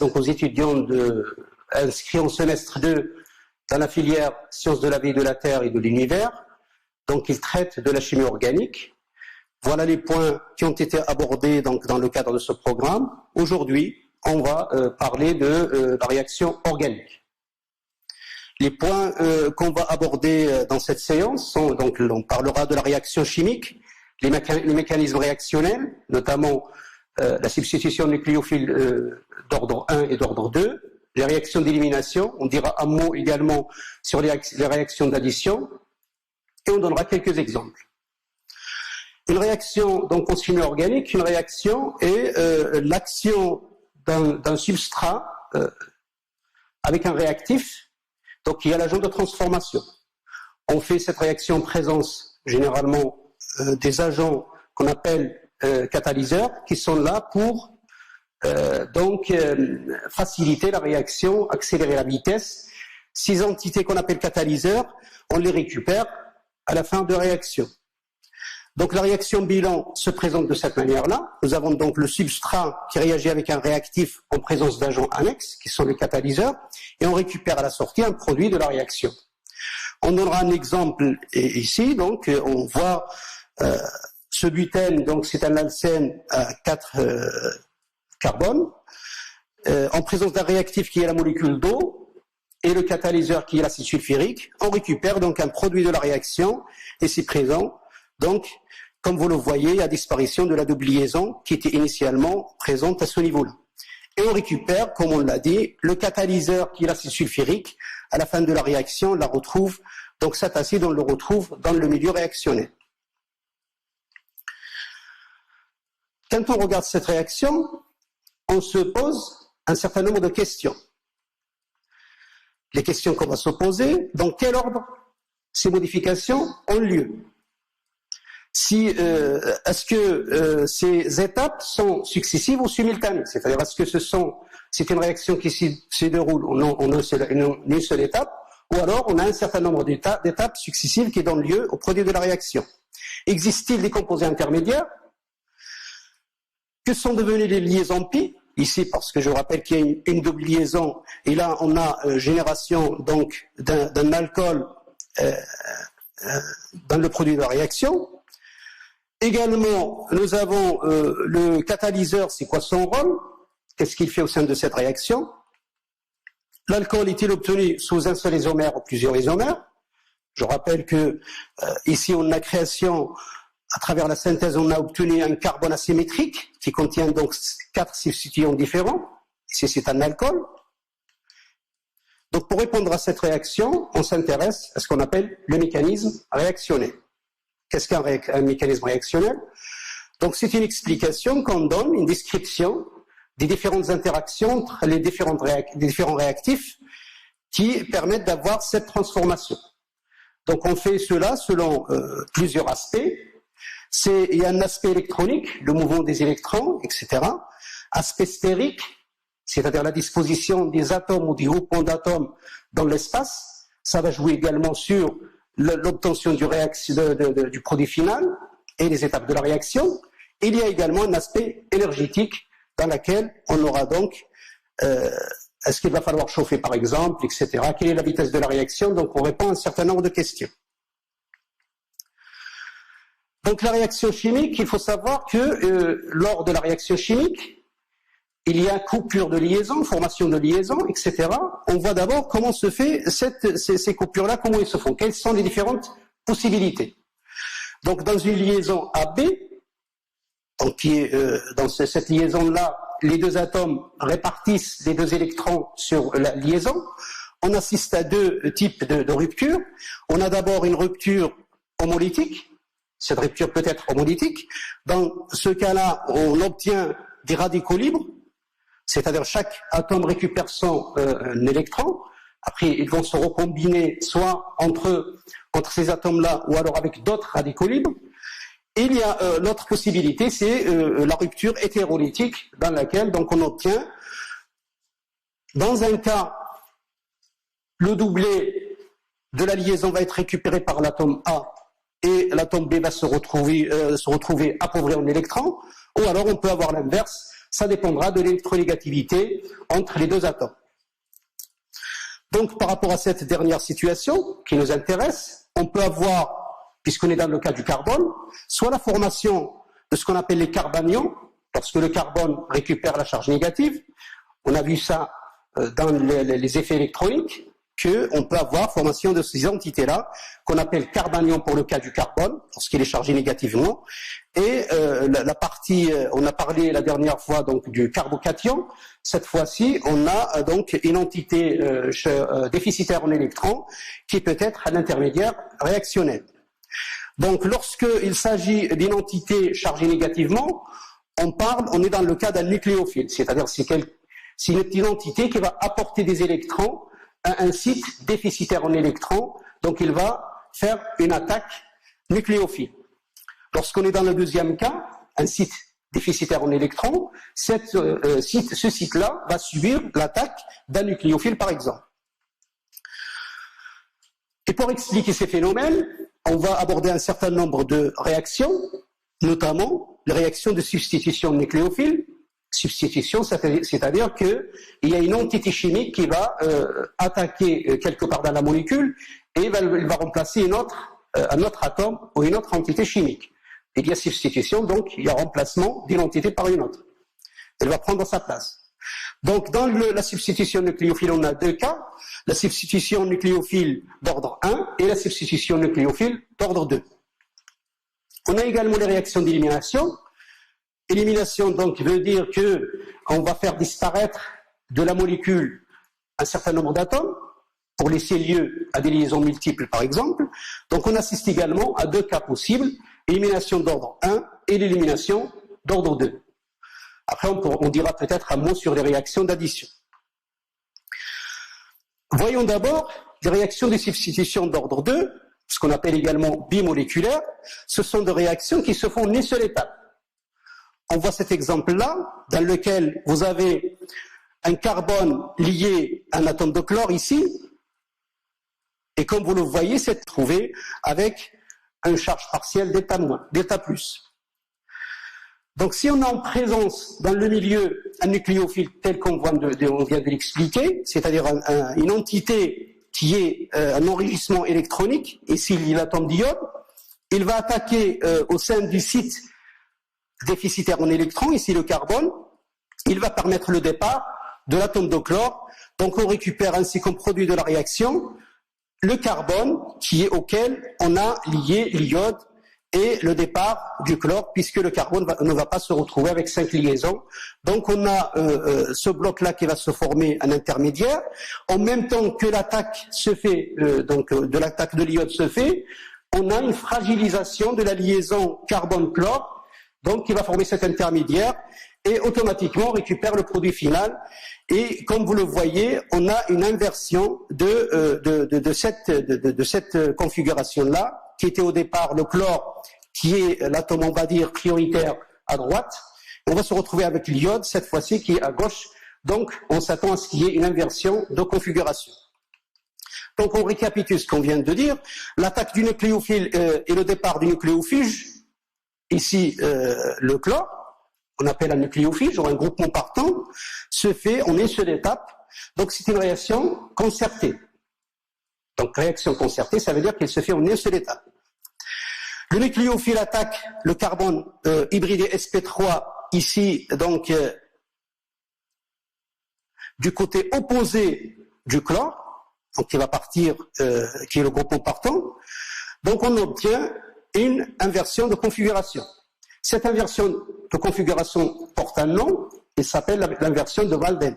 donc aux étudiants inscrits en semestre 2 dans la filière Sciences de la vie, de la Terre et de l'univers. Donc il traite de la chimie organique. Voilà les points qui ont été abordés donc, dans le cadre de ce programme. Aujourd'hui, on va parler de la réaction organique. Les points qu'on va aborder dans cette séance sont, donc on parlera de la réaction chimique, les mécanismes réactionnels, notamment la substitution nucléophile d'ordre 1 et d'ordre 2, les réactions d'élimination, on dira un mot également sur les réactions d'addition, et on donnera quelques exemples. Une réaction donc en chimie organique, une réaction est l'action d'un substrat avec un réactif, donc il y a l'agent de transformation. On fait cette réaction en présence généralement des agents qu'on appelle catalyseurs, qui sont là pour faciliter la réaction, accélérer la vitesse. Ces entités qu'on appelle catalyseurs, on les récupère à la fin de réaction. Donc la réaction bilan se présente de cette manière-là. Nous avons donc le substrat qui réagit avec un réactif en présence d'agents annexes, qui sont les catalyseurs, et on récupère à la sortie un produit de la réaction. On donnera un exemple ici, donc on voit ce butène, donc c'est un alcène à 4 carbones, en présence d'un réactif qui est la molécule d'eau, et le catalyseur qui est l'acide sulfurique. On récupère donc un produit de la réaction, et c'est présent. Donc, comme vous le voyez, à disparition de la double liaison qui était initialement présente à ce niveau-là. Et on récupère, comme on l'a dit, le catalyseur qui est l'acide sulfurique. À la fin de la réaction, on la retrouve, donc cet acide, on le retrouve dans le milieu réactionnel. Quand on regarde cette réaction, on se pose un certain nombre de questions. Les questions qu'on va se poser, dans quel ordre ces modifications ont lieu? Est-ce que ces étapes sont successives ou simultanées? C'est-à-dire, est-ce que c'est une réaction qui se déroule en une seule étape, ou alors on a un certain nombre d'étapes successives qui donnent lieu au produit de la réaction? Existe-t-il des composés intermédiaires? Que sont devenues les liaisons pi? Ici, parce que je rappelle qu'il y a une double liaison, et là on a génération donc d'un alcool dans le produit de la réaction. Également, nous avons le catalyseur, c'est quoi son rôle? Qu'est-ce qu'il fait au sein de cette réaction? L'alcool est-il obtenu sous un seul isomère ou plusieurs isomères? Je rappelle que ici, on a création, à travers la synthèse, on a obtenu un carbone asymétrique qui contient donc 4 substituants différents. Ici, c'est un alcool. Donc, pour répondre à cette réaction, on s'intéresse à ce qu'on appelle le mécanisme réactionnel. Qu'est-ce qu'un mécanisme réactionnel? Donc, c'est une explication qu'on donne, une description des différentes interactions entre les différents réactifs qui permettent d'avoir cette transformation. Donc, on fait cela selon plusieurs aspects. Il y a un aspect électronique, le mouvement des électrons, etc. Aspect stérique, c'est-à-dire la disposition des atomes ou des groupements d'atomes dans l'espace. Ça va jouer également sur l'obtention du produit final et les étapes de la réaction. Il y a également un aspect énergétique dans lequel on aura donc est-ce qu'il va falloir chauffer par exemple, etc. Quelle est la vitesse de la réaction? Donc on répond à un certain nombre de questions. Donc la réaction chimique, il faut savoir que lors de la réaction chimique, il y a coupure de liaison, formation de liaison, etc. On voit d'abord comment se fait ces coupures-là, comment elles se font, quelles sont les différentes possibilités. Donc dans une liaison AB, donc qui est dans cette liaison-là, les deux atomes répartissent les deux électrons sur la liaison. On assiste à deux types de ruptures. On a d'abord une rupture homolytique. Cette rupture peut être homolytique. Dans ce cas-là, on obtient des radicaux libres, c'est-à-dire chaque atome récupère son électron. Après, ils vont se recombiner soit entre ces atomes-là ou alors avec d'autres radicaux libres. Et il y a l'autre possibilité, c'est la rupture hétérolytique dans laquelle donc on obtient, dans un cas, le doublé de la liaison va être récupéré par l'atome A et l'atome B va se retrouver appauvri en électrons, ou alors on peut avoir l'inverse, ça dépendra de l'électronégativité entre les deux atomes. Donc, par rapport à cette dernière situation qui nous intéresse, on peut avoir, puisqu'on est dans le cas du carbone, soit la formation de ce qu'on appelle les carbanions, lorsque le carbone récupère la charge négative. On a vu ça dans les effets électroniques, qu'on peut avoir formation de ces entités-là, qu'on appelle carbanions pour le cas du carbone, lorsqu'il est chargé négativement. Et la partie, on a parlé la dernière fois donc du carbocation. Cette fois-ci, on a donc une entité déficitaire en électrons qui peut être un intermédiaire réactionnel. Donc, lorsqu'il s'agit d'une entité chargée négativement, on est dans le cas d'un nucléophile, c'est-à-dire c'est une entité qui va apporter des électrons à un site déficitaire en électrons, donc il va faire une attaque nucléophile. Lorsqu'on est dans le deuxième cas, un site déficitaire en électrons, ce site-là va subir l'attaque d'un nucléophile par exemple. Et pour expliquer ces phénomènes, on va aborder un certain nombre de réactions, notamment les réactions de substitution nucléophile. Substitution, c'est-à-dire qu'il y a une entité chimique qui va attaquer quelque part dans la molécule et il va remplacer un autre atome ou une autre entité chimique. Il y a substitution, donc il y a remplacement d'une entité par une autre. Elle va prendre sa place. Donc dans la substitution nucléophile, on a deux cas, la substitution nucléophile d'ordre 1 et la substitution nucléophile d'ordre 2. On a également les réactions d'élimination. Élimination, donc, veut dire qu'on va faire disparaître de la molécule un certain nombre d'atomes pour laisser lieu à des liaisons multiples, par exemple. Donc, on assiste également à deux cas possibles, élimination d'ordre 1 et l'élimination d'ordre 2. Après, on dira peut-être un mot sur les réactions d'addition. Voyons d'abord les réactions de substitution d'ordre 2, ce qu'on appelle également bimoléculaires. Ce sont des réactions qui se font en une seule étape. On voit cet exemple-là, dans lequel vous avez un carbone lié à un atome de chlore ici, et comme vous le voyez, c'est trouvé avec une charge partielle delta plus. Donc si on a en présence dans le milieu un nucléophile tel qu'on vient de l'expliquer, c'est-à-dire une entité qui est un enrichissement électronique, ici l'atome d'iode, il va attaquer au sein du site déficitaire en électrons, ici le carbone, il va permettre le départ de l'atome de chlore. Donc on récupère ainsi comme produit de la réaction le carbone auquel on a lié l'iode et le départ du chlore, puisque le carbone ne va pas se retrouver avec 5 liaisons. Donc on a ce bloc-là qui va se former un intermédiaire. En même temps que l'attaque se fait, de l'attaque de l'iode se fait, on a une fragilisation de la liaison carbone-chlore, donc qui va former cet intermédiaire, et automatiquement on récupère le produit final. Et comme vous le voyez, on a une inversion de cette configuration-là, qui était au départ le chlore, qui est l'atome, on va dire, prioritaire à droite. On va se retrouver avec l'iode, cette fois-ci, qui est à gauche. Donc, on s'attend à ce qu'il y ait une inversion de configuration. Donc, on récapitule ce qu'on vient de dire. L'attaque du nucléophile et le départ du nucléophile, ici, le chlore, on appelle un nucléophile, genre un groupement partant, se fait en une seule étape. Donc, c'est une réaction concertée. Donc, réaction concertée, ça veut dire qu'elle se fait en une seule étape. Le nucléophile attaque le carbone hybridé sp3, ici, donc, du côté opposé du chlore, donc qui va partir, qui est le groupement partant. Donc, on obtient une inversion de configuration. Cette inversion de configuration porte un nom, il s'appelle l'inversion de Walden,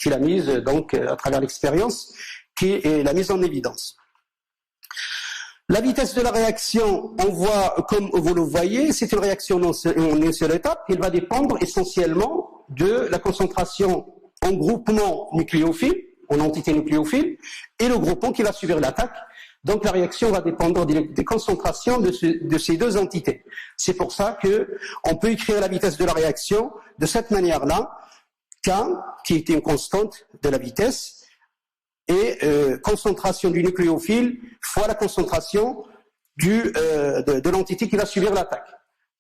qui l'a mise, donc, à travers l'expérience, qui est la mise en évidence. La vitesse de la réaction, on voit, comme vous le voyez, c'est une réaction en une seule étape. Elle va dépendre essentiellement de la concentration en groupement nucléophile, en entité nucléophile, et le groupement qui va subir l'attaque. Donc la réaction va dépendre des concentrations de ces deux entités. C'est pour ça qu'on peut écrire la vitesse de la réaction de cette manière-là, K, qui est une constante de la vitesse, et concentration du nucléophile fois la concentration de l'entité qui va subir l'attaque.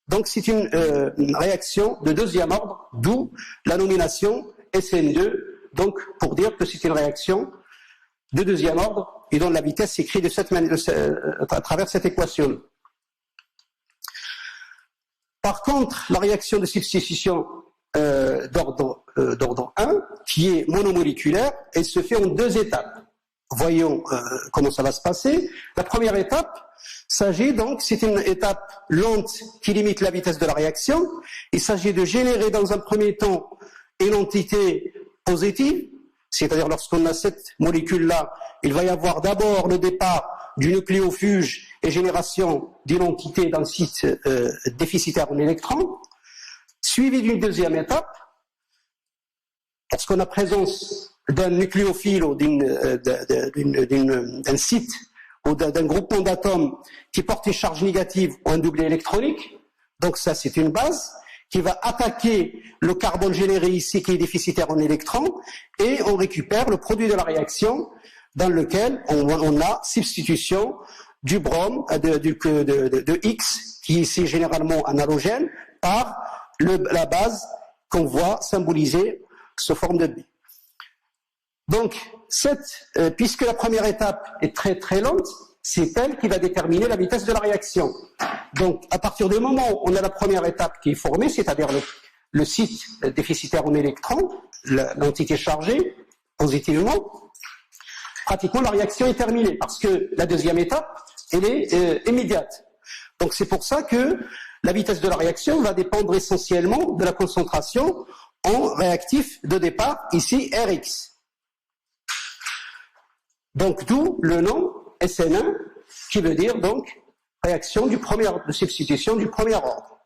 Donc c'est une réaction de deuxième ordre, d'où la nomination SN2, donc pour dire que c'est une réaction de deuxième ordre et dont la vitesse s'écrit de cette manière, à travers cette équation. Par contre, la réaction de substitution d'ordre 1, qui est monomoléculaire, elle se fait en deux étapes. Voyons comment ça va se passer. La première étape s'agit donc, c'est une étape lente qui limite la vitesse de la réaction. Il s'agit de générer dans un premier temps une entité positive, c'est-à-dire lorsqu'on a cette molécule-là, il va y avoir d'abord le départ du nucléofuge et génération d'une entité d'un site déficitaire en électrons, suivi d'une deuxième étape, lorsqu'on a présence d'un nucléophile ou d'un site ou d'un groupement d'atomes qui porte une charge négative ou un doublet électronique. Donc ça, c'est une base qui va attaquer le carbone généré ici qui est déficitaire en électrons et on récupère le produit de la réaction dans lequel on a substitution du brome, de X, qui est ici généralement un halogène, par la base qu'on voit symbolisée sous forme de B. Donc, puisque la première étape est très très lente, c'est elle qui va déterminer la vitesse de la réaction. Donc, à partir du moment où on a la première étape qui est formée, c'est-à-dire le site déficitaire en électrons, l'entité chargée positivement, pratiquement la réaction est terminée, parce que la deuxième étape, elle est immédiate. Donc, c'est pour ça que la vitesse de la réaction va dépendre essentiellement de la concentration en réactif de départ, ici Rx. Donc, d'où le nom SN1, qui veut dire donc réaction de substitution du premier ordre.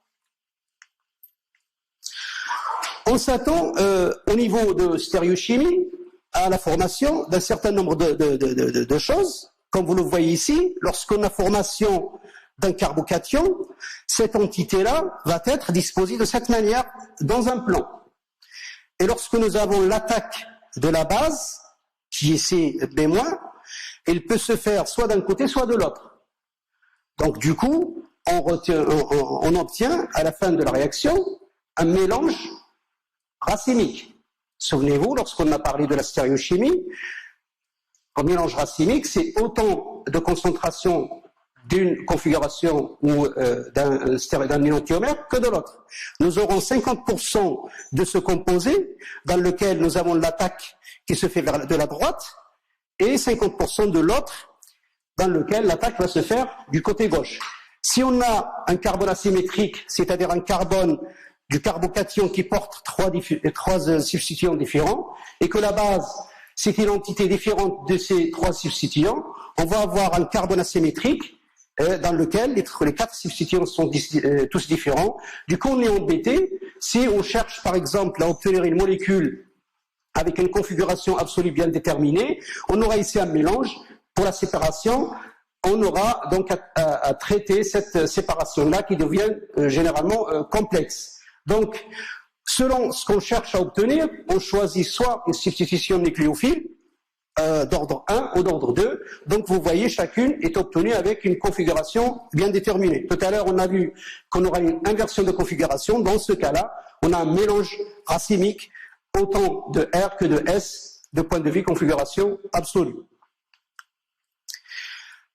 On s'attend au niveau de stéréochimie à la formation d'un certain nombre de choses. Comme vous le voyez ici, lorsqu'on a formation d'un carbocation, cette entité-là va être disposée de cette manière dans un plan. Et lorsque nous avons l'attaque de la base, qui est ici B-, il peut se faire soit d'un côté, soit de l'autre. Donc du coup, on obtient à la fin de la réaction un mélange racémique. Souvenez-vous, lorsqu'on a parlé de la stéréochimie, un mélange racémique, c'est autant de concentration d'une configuration ou d'un énantiomère que de l'autre. Nous aurons 50% de ce composé dans lequel nous avons l'attaque qui se fait de la droite et 50% de l'autre dans lequel l'attaque va se faire du côté gauche. Si on a un carbone asymétrique, c'est-à-dire un carbone du carbocation qui porte trois substituants différents et que la base c'est une entité différente de ces trois substituants, on va avoir un carbone asymétrique dans lequel les quatre substituants sont tous différents. Du coup, on est embêté si on cherche par exemple à obtenir une molécule avec une configuration absolue bien déterminée. On aura ici un mélange. Pour la séparation, on aura donc à traiter cette séparation-là qui devient généralement complexe. Donc, selon ce qu'on cherche à obtenir, on choisit soit une substitution nucléophile d'ordre 1 ou d'ordre 2. Donc, vous voyez, chacune est obtenue avec une configuration bien déterminée. Tout à l'heure, on a vu qu'on aura une inversion de configuration. Dans ce cas-là, on a un mélange racémique autant de R que de S de point de vue configuration absolue.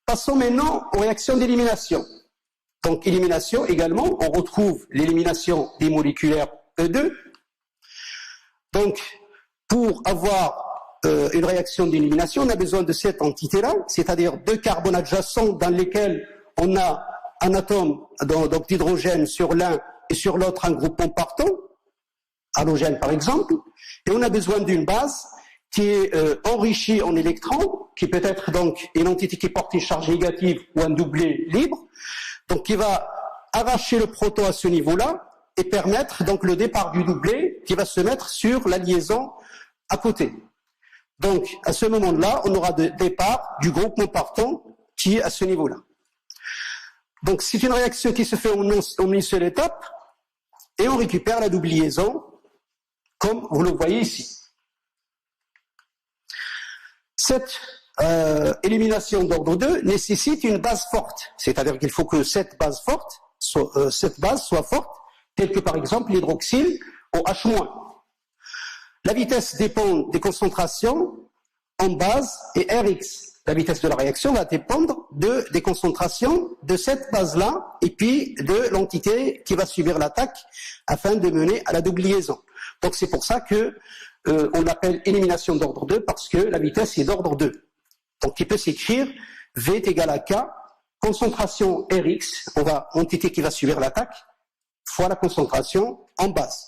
Passons maintenant aux réactions d'élimination. Donc, élimination également, on retrouve l'élimination des moléculaires E2. Donc, pour avoir une réaction d'élimination, on a besoin de cette entité-là, c'est-à-dire deux carbones adjacents dans lesquels on a un atome d'hydrogène sur l'un et sur l'autre un groupement partant, halogène par exemple, et on a besoin d'une base qui est enrichie en électrons, qui peut être donc une entité qui porte une charge négative ou un doublet libre, donc qui va arracher le proton à ce niveau-là et permettre donc le départ du doublet qui va se mettre sur la liaison à côté. Donc à ce moment-là, on aura le départ du groupement partant qui est à ce niveau-là. Donc c'est une réaction qui se fait en une seule étape et on récupère la double liaison comme vous le voyez ici. Cette élimination d'ordre 2 nécessite une base forte, c'est-à-dire qu'il faut que cette base forte cette base soit forte, telle que par exemple l'hydroxyle au H-. La vitesse dépend des concentrations en base et Rx. La vitesse de la réaction va dépendre des concentrations de cette base-là et puis de l'entité qui va subir l'attaque afin de mener à la double liaison. Donc c'est pour ça que on l'appelle élimination d'ordre 2 parce que la vitesse est d'ordre 2. Donc il peut s'écrire V est égal à K, concentration Rx, entité qui va subir l'attaque, fois la concentration en base.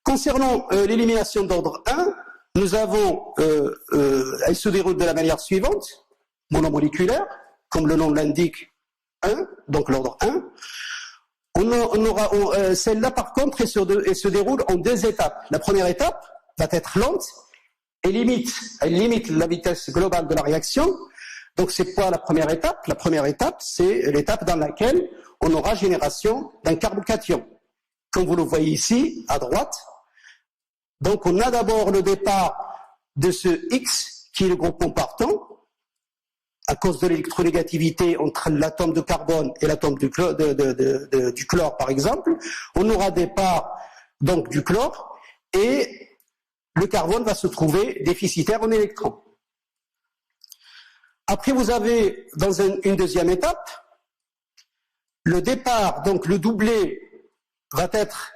Concernant l'élimination d'ordre 1, nous avons, elle se déroule de la manière suivante, monomoléculaire, comme le nom l'indique, 1, donc l'ordre 1. Celle-là, par contre, elle se déroule en 2 étapes. La première étape va être lente et elle limite la vitesse globale de la réaction. Donc, c'est quoi la première étape? La première étape, c'est l'étape dans laquelle on aura génération d'un carbocation. Comme vous le voyez ici, à droite. Donc, on a d'abord le départ de ce X, qui est le groupement partant, à cause de l'électronégativité entre l'atome de carbone et l'atome du chlore, par exemple. On aura départ, donc, du chlore, et le carbone va se trouver déficitaire en électrons. Après, vous avez, dans une deuxième étape, le départ, donc le doublet, va être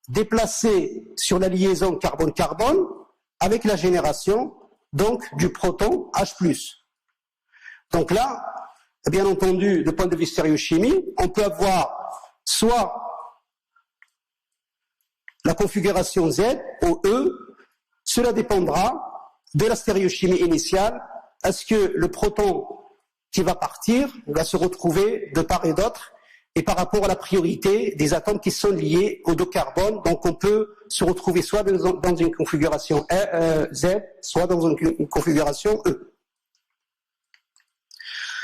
déplacé sur la liaison carbone-carbone avec la génération donc du proton H+. Donc là, bien entendu, du point de vue stéréochimie, on peut avoir soit la configuration Z ou E, cela dépendra de la stéréochimie initiale. Est-ce que le proton qui va partir va se retrouver de part et d'autre, et par rapport à la priorité des atomes qui sont liés au 2 carbone, donc on peut se retrouver soit dans une configuration Z, soit dans une configuration E.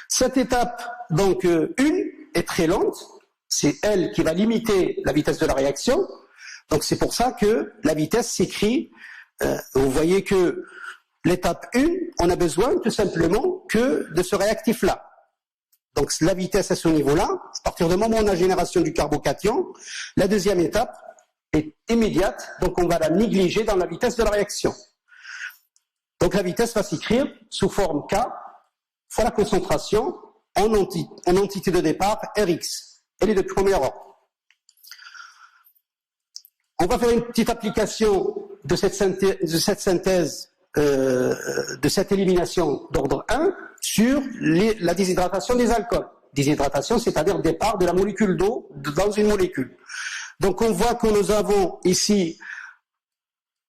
Cette étape, donc 1, est très lente, c'est elle qui va limiter la vitesse de la réaction, donc c'est pour ça que la vitesse s'écrit, vous voyez que l'étape 1, on a besoin tout simplement que de ce réactif-là. Donc la vitesse à ce niveau-là, à partir du moment où on a génération du carbocation, la deuxième étape est immédiate, donc on va la négliger dans la vitesse de la réaction. Donc la vitesse va s'écrire sous forme K fois la concentration en entité de départ Rx. Elle est de premier ordre. On va faire une petite application de cette synthèse, de cette élimination d'ordre 1 sur la déshydratation des alcools. Déshydratation, c'est-à-dire départ de la molécule d'eau dans une molécule. Donc on voit que nous avons ici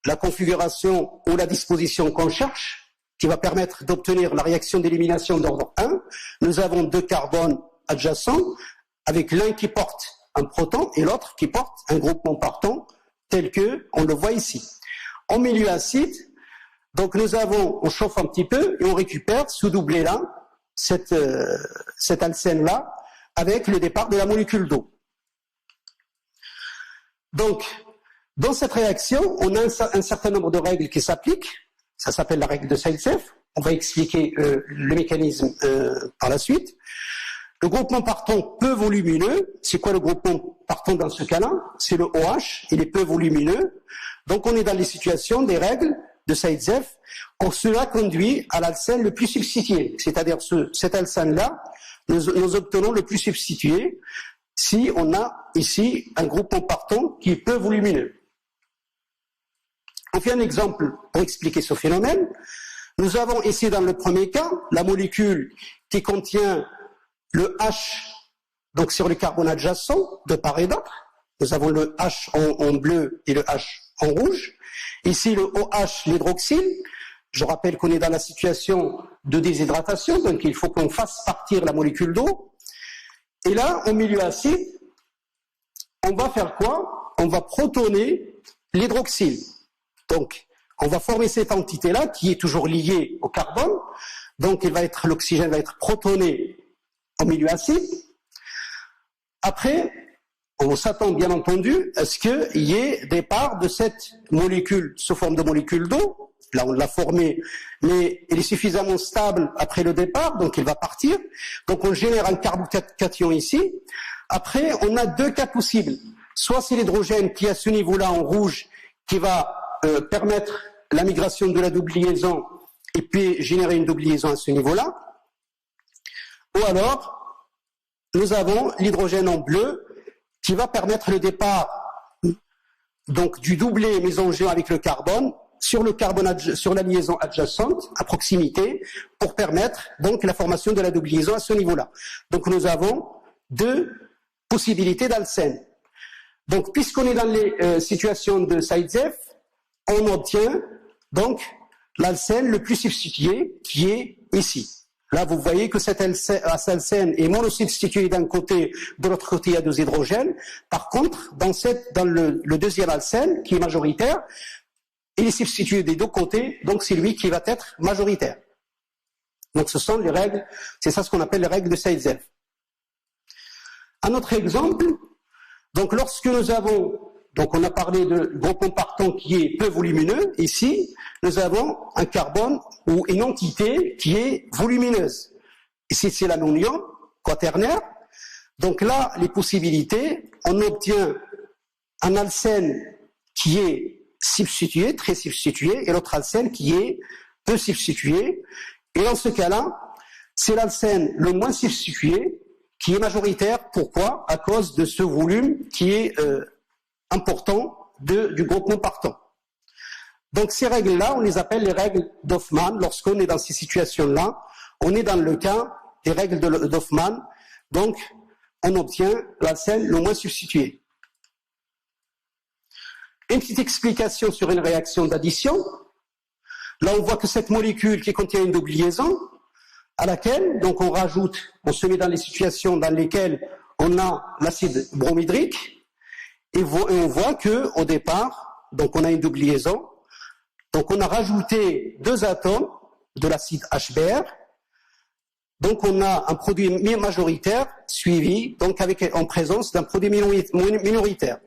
la configuration ou la disposition qu'on cherche, qui va permettre d'obtenir la réaction d'élimination d'ordre 1. Nous avons 2 carbones adjacents, avec l'un qui porte un proton et l'autre qui porte un groupement partant, tel que on le voit ici. En milieu acide, donc on chauffe un petit peu et on récupère ce doublet-là, cet alcène-là, avec le départ de la molécule d'eau. Donc, dans cette réaction, on a un certain nombre de règles qui s'appliquent. Ça s'appelle la règle de Zaitsev. On va expliquer le mécanisme par la suite. Le groupement partant peu volumineux, c'est quoi le groupement partant dans ce cas-là? C'est le OH, il est peu volumineux. Donc on est dans les situations des règles de Zaitsev. Cela conduit à l'alcène le plus substitué, c'est-à-dire cet alcène-là, nous obtenons le plus substitué si on a ici un groupement partant qui est peu volumineux. On fait un exemple pour expliquer ce phénomène. Nous avons ici dans le premier cas la molécule qui contient le H, donc sur le carbone adjacent de part et d'autre. Nous avons le H en bleu et le H en rouge. Ici le OH, l'hydroxyle. Je rappelle qu'on est dans la situation de déshydratation, donc il faut qu'on fasse partir la molécule d'eau. Et là, au milieu acide, on va faire quoi? On va protoner l'hydroxyle. Donc, on va former cette entité-là qui est toujours liée au carbone. Donc, l'oxygène va être protoné au milieu acide. Après, on s'attend bien entendu à ce qu'il y ait des parts de cette molécule sous forme de molécule d'eau là on l'a formé, mais il est suffisamment stable après le départ, donc il va partir. Donc on génère un carbocation ici. Après, on a deux cas possibles. Soit c'est l'hydrogène qui est à ce niveau-là en rouge, qui va permettre la migration de la double liaison et puis générer une double liaison à ce niveau-là. Ou alors, nous avons l'hydrogène en bleu qui va permettre le départ donc du doublé mésangion avec le carbone sur la liaison adjacente à proximité pour permettre donc la formation de la double liaison à ce niveau-là. Donc nous avons deux possibilités d'alcène. Donc puisqu'on est dans les situations de Zaitsev, on obtient donc l'alcène le plus substitué qui est ici. Là, vous voyez que cet alcène est monosubstitué d'un côté, de l'autre côté, il y a deux hydrogènes. Par contre, dans le deuxième alcène, qui est majoritaire, il est substitué des deux côtés, donc c'est lui qui va être majoritaire. Donc ce sont les règles, c'est ça ce qu'on appelle les règles de Zaitsev. Un autre exemple, donc lorsque nous avons, donc on a parlé de groupement partant qui est peu volumineux, ici, nous avons un carbone ou une entité qui est volumineuse. Ici, c'est l'ammonium quaternaire. Donc là, les possibilités, on obtient un alcène qui est substitué, très substitué, et l'autre alcène qui est peu substitué. Et dans ce cas-là, c'est l'alcène le moins substitué qui est majoritaire. Pourquoi? À cause de ce volume qui est important du groupement partant. Donc ces règles-là, on les appelle les règles d'Hoffmann. Lorsqu'on est dans ces situations-là, on est dans le cas des règles d'Hoffmann. Donc on obtient l'alcène le moins substitué. Une petite explication sur une réaction d'addition. Là, on voit que cette molécule qui contient une double liaison, à laquelle donc on rajoute, on se met dans les situations dans lesquelles on a l'acide bromhydrique, et on voit que au départ, donc on a une double liaison. Donc on a rajouté deux atomes de l'acide HBr. Donc on a un produit majoritaire suivi donc en présence d'un produit minoritaire.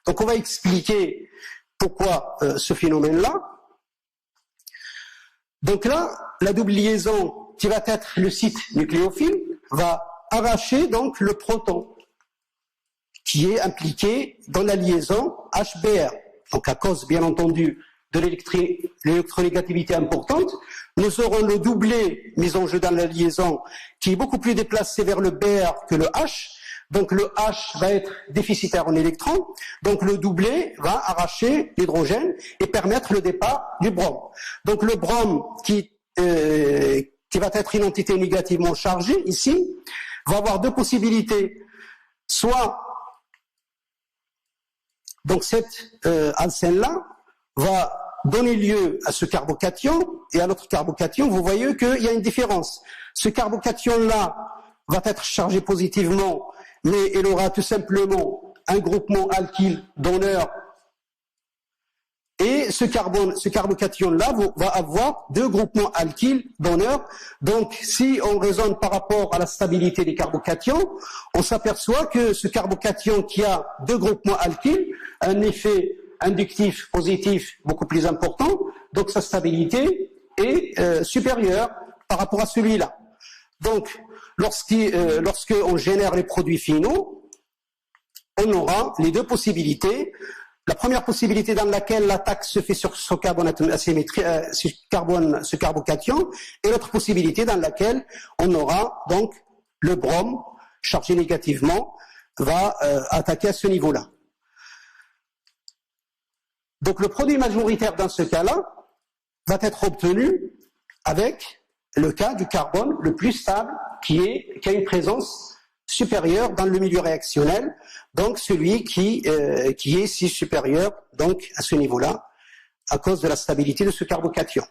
Donc on va expliquer pourquoi ce phénomène-là. Donc là, la double liaison qui va être le site nucléophile va arracher donc le proton qui est impliqué dans la liaison HBr. Donc à cause bien entendu de l'électronégativité importante, nous aurons le doublé mis en jeu dans la liaison qui est beaucoup plus déplacé vers le Br que le H. Donc le H va être déficitaire en électrons, donc le doublé va arracher l'hydrogène et permettre le départ du brome. Donc le brome qui va être une entité négativement chargée ici, va avoir deux possibilités. Soit, donc cette alcène-là va donner lieu à ce carbocation et à l'autre carbocation, vous voyez qu'il y a une différence. Ce carbocation-là va être chargé positivement, mais il aura tout simplement un groupement alkyle donneur, et ce carbocation-là va avoir deux groupements alkyles donneurs. Donc, si on raisonne par rapport à la stabilité des carbocations, on s'aperçoit que ce carbocation qui a deux groupements alkyles a un effet inductif positif beaucoup plus important, donc sa stabilité est supérieure par rapport à celui-là. Donc, lorsqu'on génère les produits finaux, on aura les deux possibilités. La première possibilité dans laquelle l'attaque se fait sur ce carbone asymétrique, ce carbocation, et l'autre possibilité dans laquelle on aura donc le brome chargé négativement va attaquer à ce niveau-là. Donc le produit majoritaire dans ce cas-là va être obtenu avec le cas du carbone le plus stable qui a une présence supérieure dans le milieu réactionnel, donc celui qui est si supérieur donc à ce niveau-là à cause de la stabilité de ce carbocation.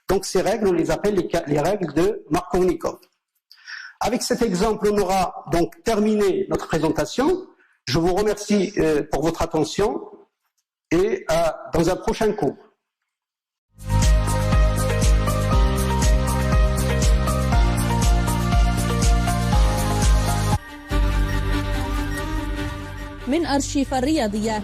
Donc ces règles, on les appelle les règles de Markovnikov. Avec cet exemple, on aura donc terminé notre présentation. Je vous remercie pour votre attention et dans un prochain cours. من أرشيف الرياضيات